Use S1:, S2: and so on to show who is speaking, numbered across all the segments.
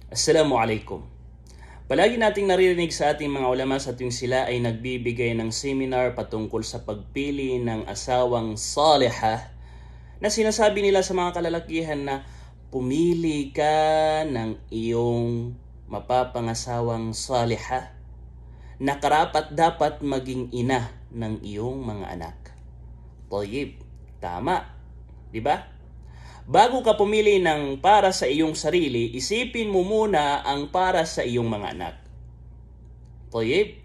S1: Assalamualaikum. Palagi nating naririnig sa ating mga ulama sa tuwing sila ay nagbibigay ng seminar patungkol sa pagpili ng asawang salihah na sinasabi nila sa mga kalalakihan na pumili ka ng iyong mapapangasawang salihah na karapat dapat maging ina ng iyong mga anak. Tayyib, tama, di ba? Bago ka pumili ng para sa iyong sarili, isipin mo muna ang para sa iyong mga anak. Tayyib?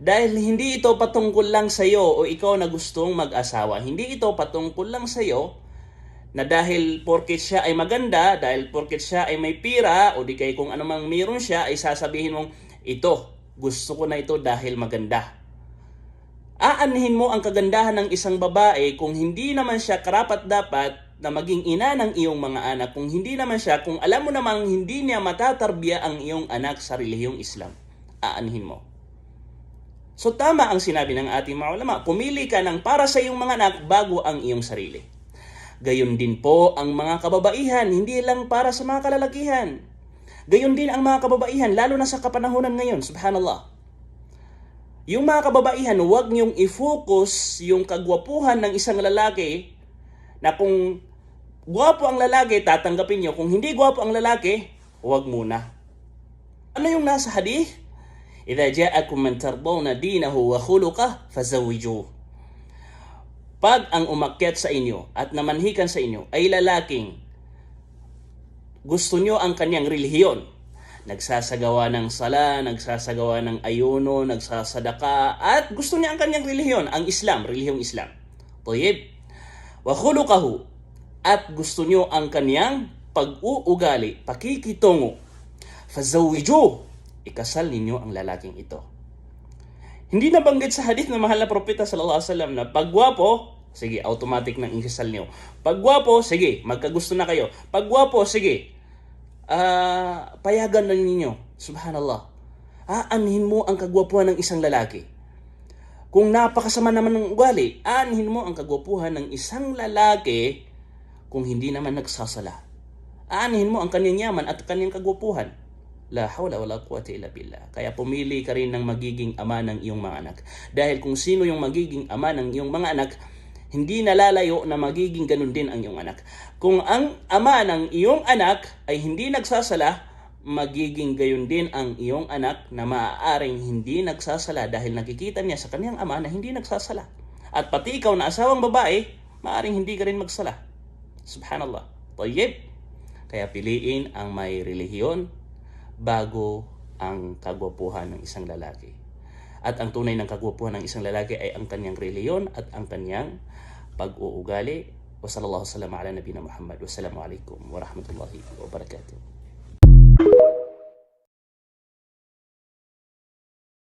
S1: Dahil hindi ito patungkol lang sa iyo o ikaw na gustong mag-asawa. Hindi ito patungkol lang sa iyo na dahil porket siya ay maganda, dahil porket siya ay may pira, o di kay kung anumang meron siya, ay sasabihin mong, ito, gusto ko na ito dahil maganda. Aanhin mo ang kagandahan ng isang babae kung hindi naman siya karapat-dapat na maging ina ng iyong mga anak, kung hindi naman siya, kung alam mo namang hindi niya matatarbiya ang iyong anak sa relihiyong Islam, aanhin mo. So tama ang sinabi ng ating mga ulama, pumili ka ng para sa iyong mga anak bago ang iyong sarili. Gayon din po ang mga kababaihan, hindi lang para sa mga kalalakihan. Gayon din ang mga kababaihan, lalo na sa kapanahunan ngayon, subhanallah. Yung mga kababaihan, huwag niyong i-focus yung kagwapuhan ng isang lalaki na kung gwapo ang lalaki, tatanggapin nyo. Kung hindi gwapo ang lalaki, huwag muna. Ano yung nasa hadith? إِذَا جَاءَكُمْ مَنْ تَرْضَوْنَ دِينَهُ وَخُلُقَهُ فَزَوِّجُوهُ. Pag ang umakyat sa inyo at namanhikan sa inyo ay lalaking gusto nyo ang kanyang relihiyon, nagsasagawa ng sala, nagsasagawa ng ayuno, nagsasadaka, at gusto niya ang kanyang relihiyon, ang Islam, relihiyong Islam. Tayyib. Wa khuluqahu, at gusto nyo ang kanyang pag-uugali, pakikitungo. Fazawiju, ikasal ninyo ang lalaking ito. Hindi nabanggit sa hadith ng mahal na propeta sallallahu alaihi wasallam na pagwapo, sige, automatic nang ikasal niyo. Pagwapo, sige, magkagusto na kayo. Pagwapo, sige, payagan na ninyo. Subhanallah. Aanhin mo ang kagwapuhan ng isang lalaki. Kung napakasama naman ng ugali, aanhin mo ang kagwapuhan ng isang lalaki kung hindi naman nagsasala. Aanhin mo ang kanyang yaman at kanyang kagwapuhan. La hawla wala quwwata illa billah. Kaya pumili ka rin ng magiging ama ng iyong mga anak. Dahil kung sino yung magiging ama ng iyong mga anak, hindi nalalayo na magiging ganun din ang iyong anak. Kung ang ama ng iyong anak ay hindi nagsasala, magiging gayon din ang iyong anak na maaaring hindi nagsasala dahil nakikita niya sa kanyang ama na hindi nagsasala. At pati ikaw na asawang babae, maaaring hindi ka rin magsala. Subhanallah. Tayyib. Kaya piliin ang may relihiyon bago ang kagwapuhan ng isang lalaki. At ang tunay ng kagwapuhan ng isang lalaki ay ang kanyang relihiyon at ang kanyang pag-uugali. Wa sallallahu alaihi wa sallam ala nabiyina Muhammad. Wassalamu alaikum warahmatullahi wabarakatuh.